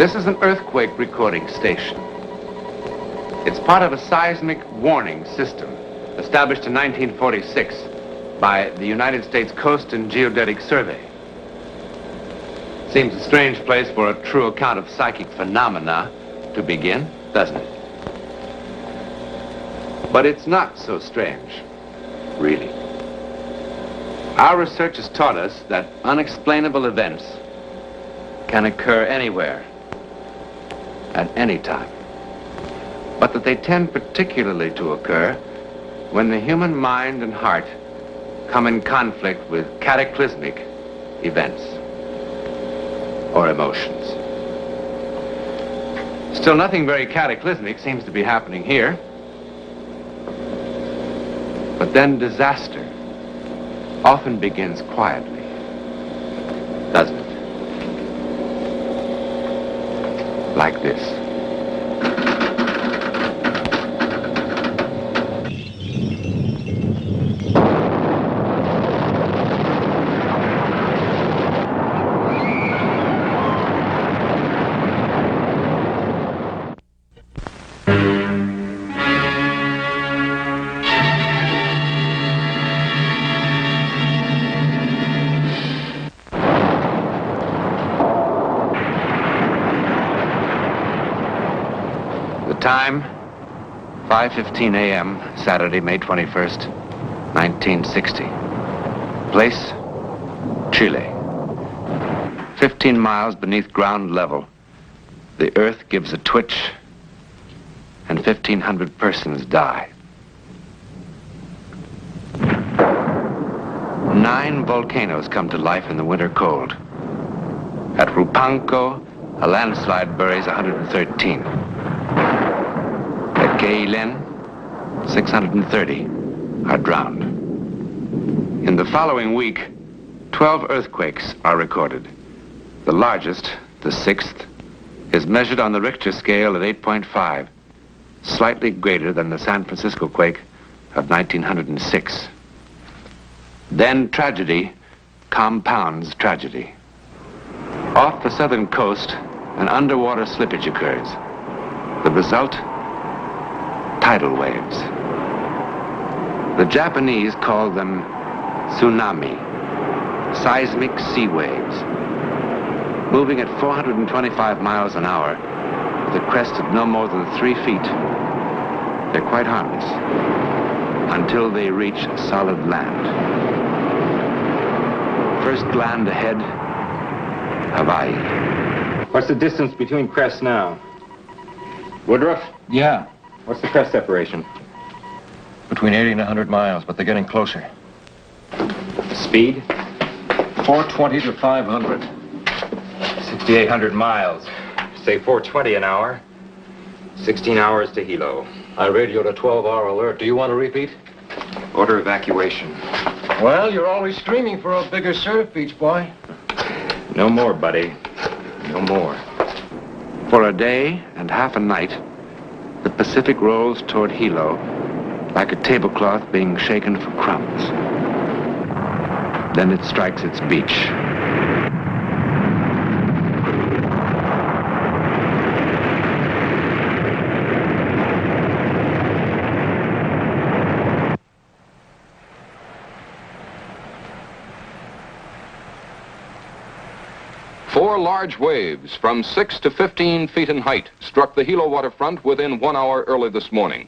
This is an earthquake recording station. It's part of a seismic warning system established in 1946 by the United States Coast and Geodetic Survey. Seems a strange place for a true account of psychic phenomena to begin, doesn't it? But it's not so strange, really. Our research has taught us that unexplainable events can occur anywhere, at any time, but that they tend particularly to occur when the human mind and heart come in conflict with cataclysmic events or emotions. Still, nothing very cataclysmic seems to be happening here. But then disaster often begins quietly, doesn't it? Like this. Time, 5:15 a.m., Saturday, May 21st, 1960. Place, Chile. 15 miles beneath ground level, the earth gives a twitch and 1,500 persons die. 9 volcanoes come to life in the winter cold. At Rupanco, a landslide buries 113. At Geilen, 630 are drowned. In the following week, 12 earthquakes are recorded. The largest, the 6th, is measured on the Richter scale at 8.5, slightly greater than the San Francisco quake of 1906. Then tragedy compounds tragedy. Off the southern coast, an underwater slippage occurs. The result? Tidal waves. The Japanese call them tsunami, seismic sea waves, moving at 425 miles an hour with a crest of no more than 3 feet. They're quite harmless until they reach solid land. First land ahead, Hawaii. What's the distance between crests now? Woodruff? Yeah. What's the crest separation? Between 80 and 100 miles, but they're getting closer. Speed? 420 to 500. 6,800 miles. Say 420 an hour. 16 hours to Hilo. I radioed a 12-hour alert. Do you want to repeat? Order evacuation. Well, you're always screaming for a bigger surf, Beach Boy. No more, buddy. No more. For a day and half a night, the Pacific rolls toward Hilo like a tablecloth being shaken for crumbs. Then it strikes its beach. Four large waves from 6 to 15 feet in height struck the Hilo waterfront within 1 hour early this morning.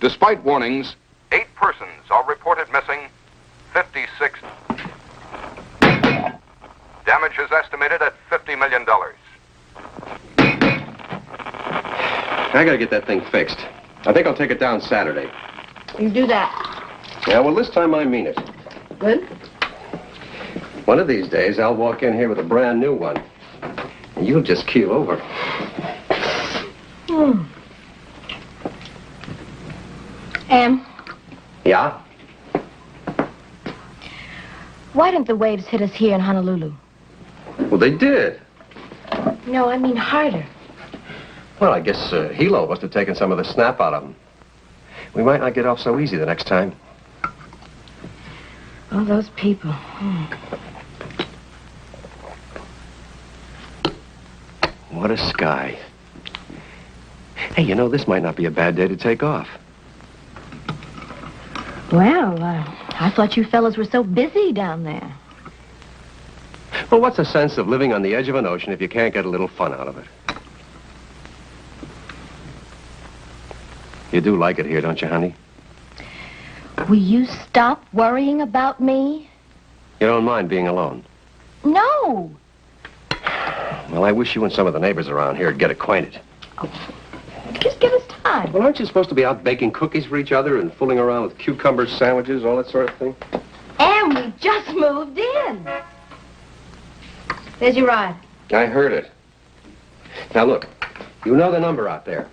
Despite warnings, 8 persons are reported missing, 56. Damage is estimated at $50 million. I gotta get that thing fixed. I think I'll take it down Saturday. You do that. Yeah, well, this time I mean it. Good? One of these days, I'll walk in here with a brand new one. And you'll just keel over. Yeah? Why didn't the waves hit us here in Honolulu? Well, they did. No, I mean harder. Well, I guess Hilo must have taken some of the snap out of them. We might not get off so easy the next time. All those people. what a sky. Hey, you know, this might not be a bad day to take off. Well, I thought you fellas were so busy down there. Well, what's the sense of living on the edge of an ocean if you can't get a little fun out of it? You do like it here, don't you, honey? Will you stop worrying about me? You don't mind being alone? No. Well, I wish you and some of the neighbors around here would get acquainted. Just give us time. Well, aren't you supposed to be out baking cookies for each other and fooling around with cucumber sandwiches, all that sort of thing? And we just moved in. There's your ride. I heard it. Now, look, you know the number out there.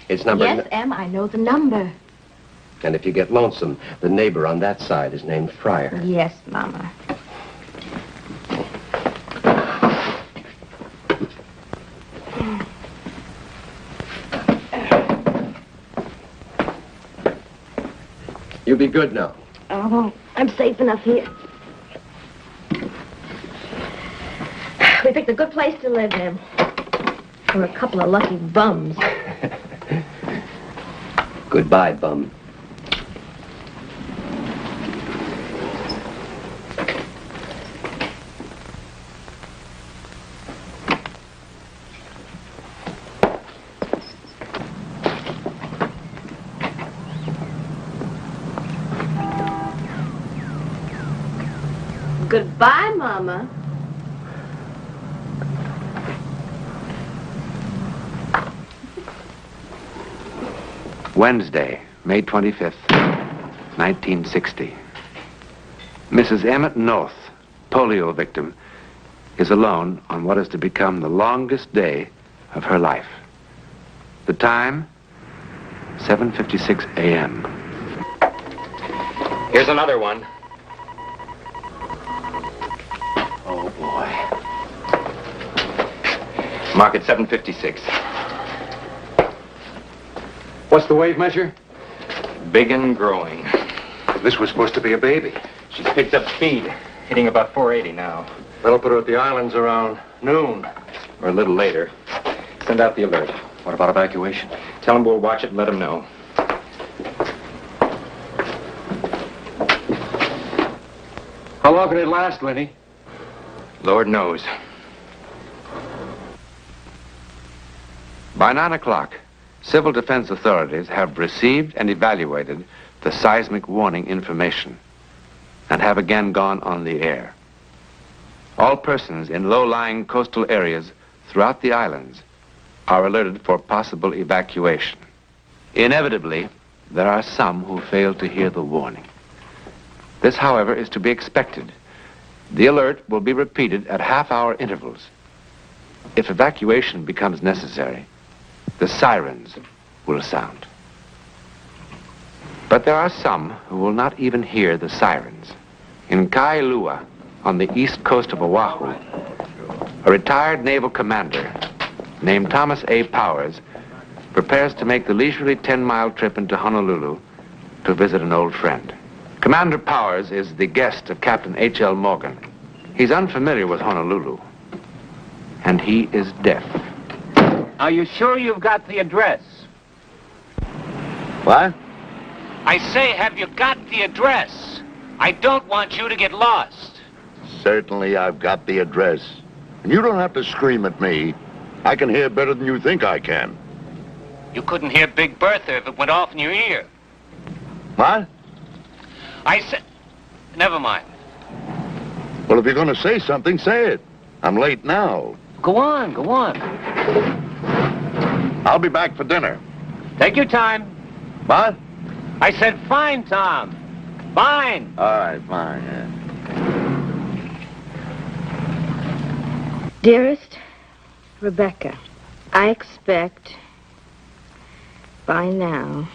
It's number... Yes, Em, I know the number. And if you get lonesome, the neighbor on that side is named Fryer. Yes, Mama. You be good now. Oh, I'm safe enough here. We picked a good place to live in. We're a couple of lucky bums. Goodbye, bum. Goodbye, Mama. Wednesday, May 25th, 1960. Mrs. Emmett North, polio victim, is alone on what is to become the longest day of her life. The time, 7:56 a.m. Here's another one. Oh, boy. Mark it 7:56. What's the wave measure? Big and growing. This was supposed to be a baby. She's picked up speed, hitting about 480 now. That'll put her at the islands around noon. Or a little later. Send out the alert. What about evacuation? Tell them we'll watch it and let them know. How long can it last, Lenny? Lord knows. By 9 o'clock, civil defense authorities have received and evaluated the seismic warning information and have again gone on the air. All persons in low-lying coastal areas throughout the islands are alerted for possible evacuation. Inevitably, there are some who fail to hear the warning. This, however, is to be expected. The alert will be repeated at half-hour intervals. If evacuation becomes necessary, the sirens will sound. But there are some who will not even hear the sirens. In Kailua, on the east coast of Oahu, a retired naval commander named Thomas A. Powers prepares to make the leisurely 10-mile trip into Honolulu to visit an old friend. Commander Powers is the guest of Captain H.L. Morgan. He's unfamiliar with Honolulu, and he is deaf. Are you sure you've got the address? What? I say, have you got the address? I don't want you to get lost. Certainly I've got the address. And you don't have to scream at me. I can hear better than you think I can. You couldn't hear Big Bertha if it went off in your ear. What? I said... Never mind. Well, if you're going to say something, say it. I'm late now. Go on, go on. I'll be back for dinner. Take your time. What? I said fine, Tom. Fine. All right, fine, yeah. Dearest Rebecca, I expect by now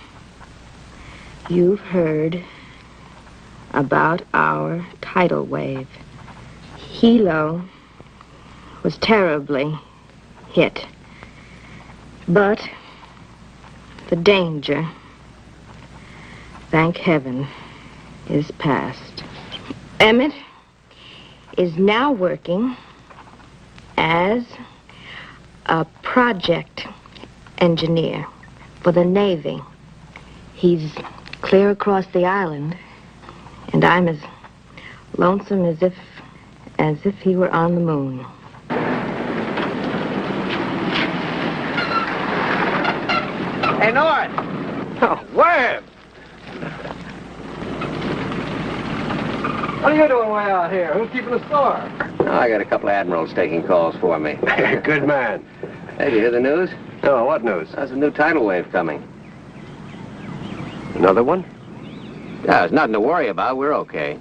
you've heard about our tidal wave. Hilo was terribly hit, but the danger, thank heaven, is past. Emmett is now working as a project engineer for the Navy. He's clear across the island, and I'm as lonesome as if he were on the moon. Hey, North! Oh, Webb! What are you doing way out here? Who's keeping the store? Oh, I got a couple of admirals taking calls for me. Good man. Hey, did you hear the news? No, what news? There's a new tidal wave coming. Another one? Yeah, there's nothing to worry about. We're okay.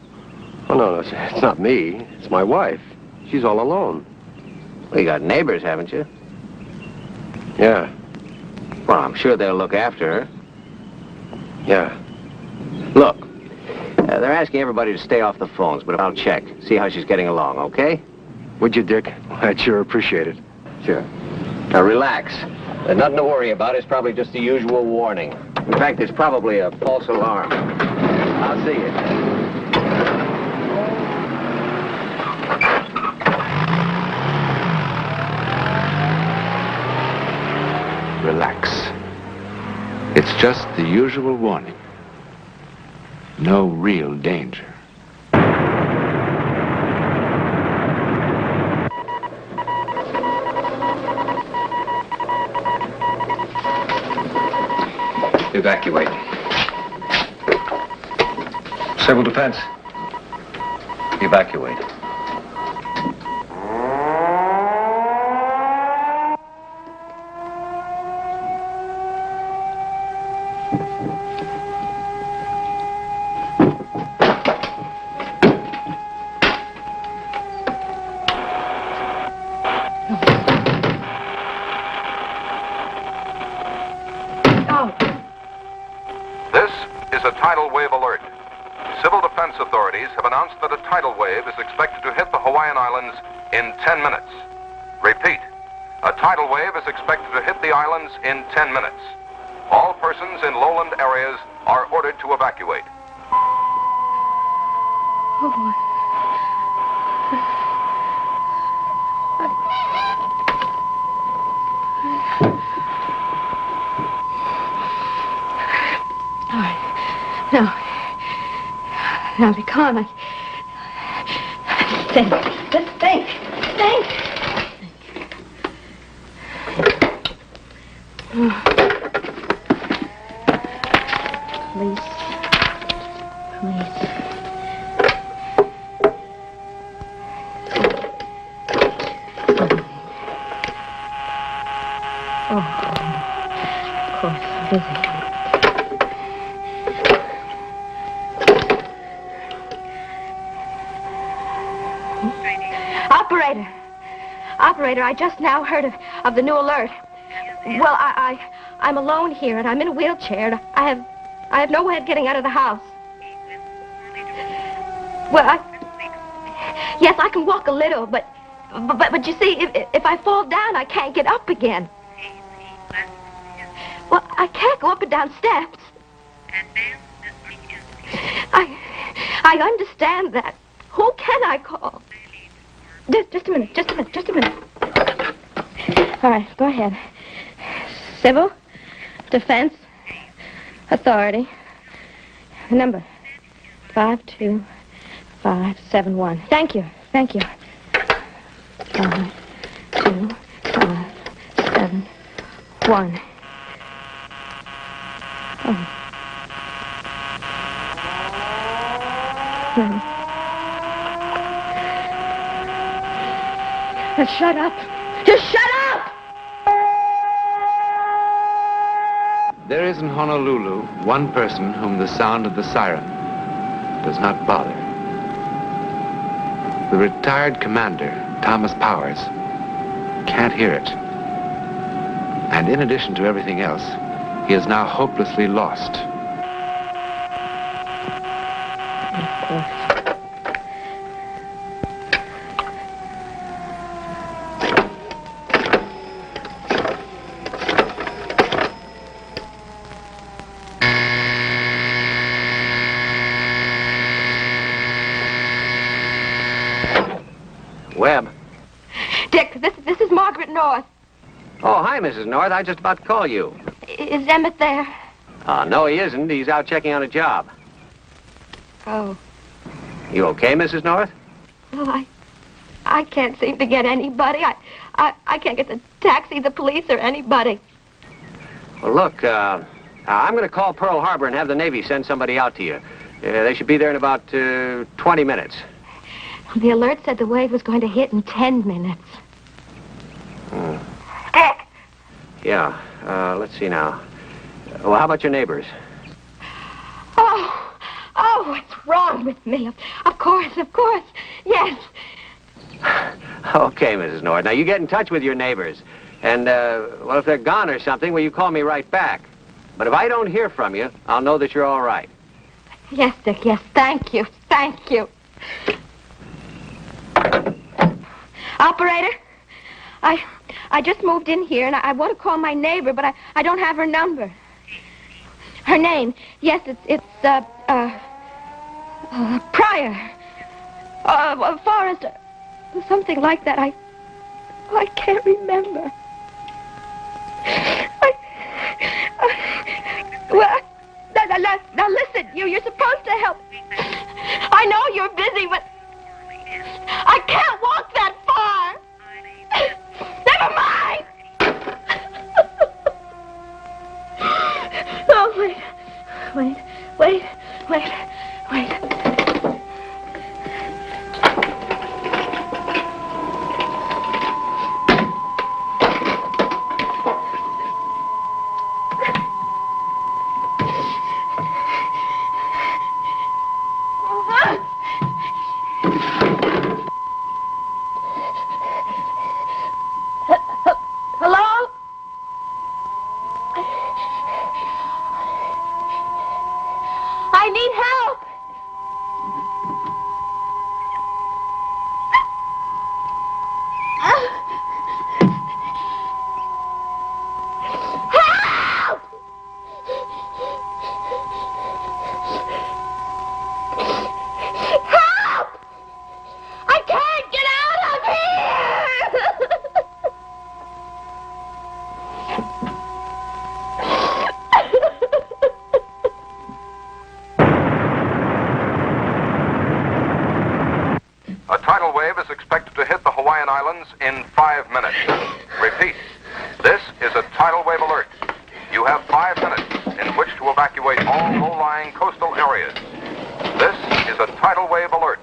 Oh, no, it's not me. It's my wife. She's all alone. Well, you got neighbors, haven't you? Yeah, Well, I'm sure they'll look after her. yeah. Look, they're asking everybody to stay off the phones, but I'll check. See how she's getting along, okay? Would you, Dick? I'd sure appreciate it. Sure. Now, relax. There's nothing to worry about. It's probably just the usual warning. In fact, it's probably a false alarm. I'll see you. Relax. It's just the usual warning. No real danger. Evacuate. Civil defense. Evacuate. This is a tidal wave alert. Civil defense authorities have announced that a tidal wave is expected to hit the Hawaiian Islands in 10 minutes. Repeat, a tidal wave is expected to hit the islands in 10 minutes. All persons in lowland areas are ordered to evacuate. Now be calm. Think. Just think. Think. Police. Oh, of course, busy. Operator, I just now heard of the new alert. Well, I'm alone here, and I'm in a wheelchair, and I have no way of getting out of the house. Well, yes, I can walk a little, but you see, if I fall down, I can't get up again. Well, I can't go up and down steps. I understand that. Who can I call? Just a minute. All right, go ahead. Civil Defense Authority. Number 52571. Thank you. 52571. Oh. Shut up. Just shut up! There is in Honolulu one person whom the sound of the siren does not bother. The retired commander, Thomas Powers, can't hear it. And in addition to everything else, he is now hopelessly lost. Of course. Webb. Dick, this is Margaret North. Oh, hi, Mrs. North. I was just about to call you. Is Emmett there? No, he isn't. He's out checking on a job. Oh. You okay, Mrs. North? Well, I can't seem to get anybody. I can't get the taxi, the police, or anybody. Well, look, I'm going to call Pearl Harbor and have the Navy send somebody out to you. They should be there in about 20 minutes. The alert said the wave was going to hit in 10 minutes. Dick! Yeah, let's see now. Well, how about your neighbors? Oh, what's wrong with me? Of course, yes. Okay, Mrs. North. Now, you get in touch with your neighbors. And, well, if they're gone or something, well, you call me right back. But if I don't hear from you, I'll know that you're all right. Yes, Dick, yes. Thank you. Operator, I just moved in here, and I want to call my neighbor, but I don't have her number. Her name, yes, it's Pryor. Forrest, something like that. I can't remember. Well, now listen, you're supposed to help. I know you're busy, but I can't walk that far. Never mind. Oh, wait. Hello? I need help. Help! Help! I can't get out of here! A tidal wave is expected to hit the Hawaiian Islands in 5 minutes. Repeat, this is a tidal wave alert. You have 5 minutes in which to evacuate all low-lying coastal areas. This is a tidal wave alert.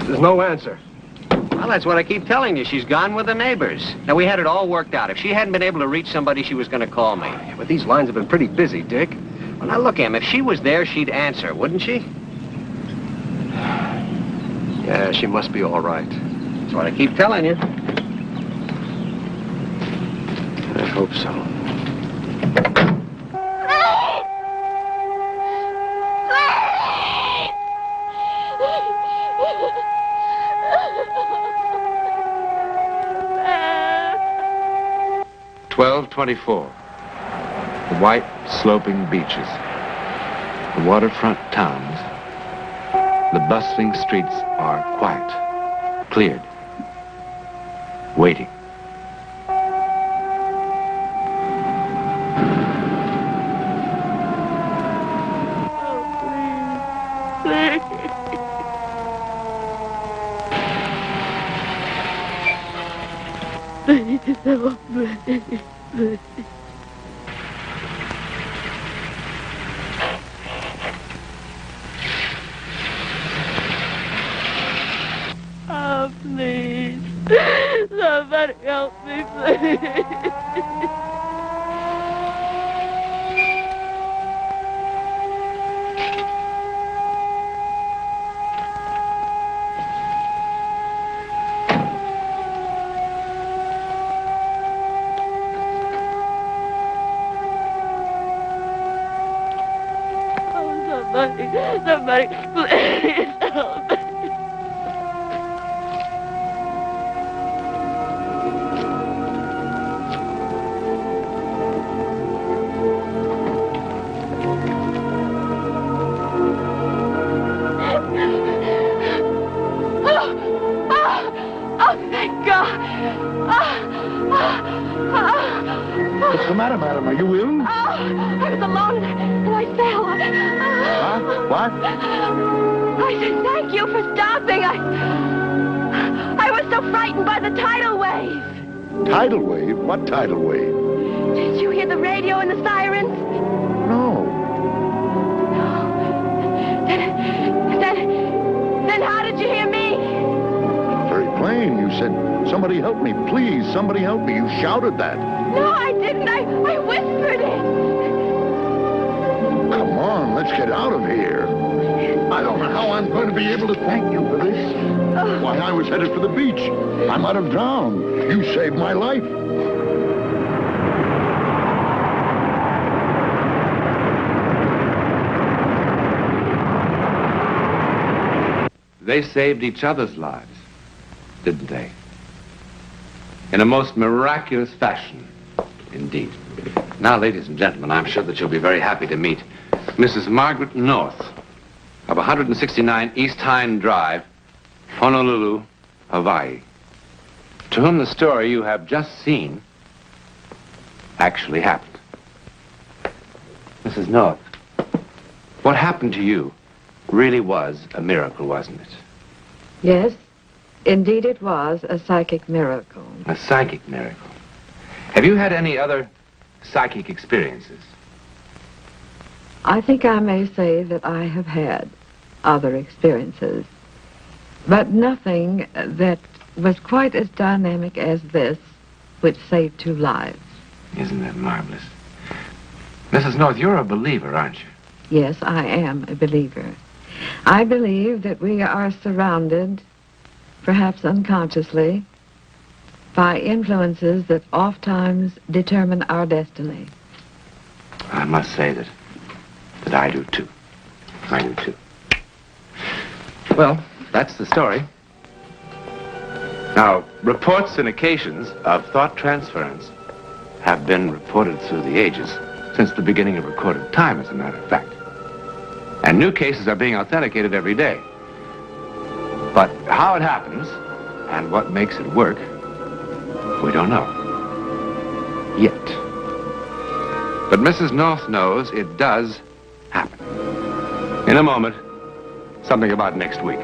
There's no answer. Well, that's what I keep telling you. She's gone with the neighbors. Now, we had it all worked out. If she hadn't been able to reach somebody, she was going to call me. Yeah, but these lines have been pretty busy, Dick. Well, now, look, Em, if she was there, she'd answer, wouldn't she? Yeah, she must be all right. That's what I keep telling you. I hope so. 24. The white, sloping beaches, the waterfront towns, the bustling streets are quiet, cleared, waiting. Oh, please. Somebody help me, please. Somebody, please help me. Oh, thank God. What's the matter, madam? Are you ill? I was alone and I fell. Huh? What? I said thank you for stopping. I was so frightened by the tidal wave. Tidal wave? What tidal wave? Did you hear the radio and the sirens? No. Then how did you hear me? Very plain. You said, somebody help me, please, somebody help me. You shouted that. No, I didn't. I whispered it. Come on, let's get out of here. I don't know how I'm going to be able to thank you for this. Why, I was headed for the beach. I might have drowned. You saved my life. They saved each other's lives, didn't they? In a most miraculous fashion, indeed. Now, ladies and gentlemen, I'm sure that you'll be very happy to meet Mrs. Margaret North of 169 East Hind Drive, Honolulu, Hawaii, to whom the story you have just seen actually happened. Mrs. North, what happened to you really was a miracle, wasn't it? Yes, indeed it was a psychic miracle. A psychic miracle. Have you had any other psychic experiences? I think I may say that I have had other experiences, but nothing that was quite as dynamic as this, which saved 2 lives. Isn't that marvelous? Mrs. North, you're a believer, aren't you? Yes, I am a believer. I believe that we are surrounded, perhaps unconsciously, by influences that oftentimes determine our destiny. I must say that I do too. I do too. Well, that's the story. Now, reports and occasions of thought transference have been reported through the ages, since the beginning of recorded time, as a matter of fact. And new cases are being authenticated every day. But how it happens and what makes it work, we don't know. Yet. But Mrs. North knows it does happen. In a moment, something about next week.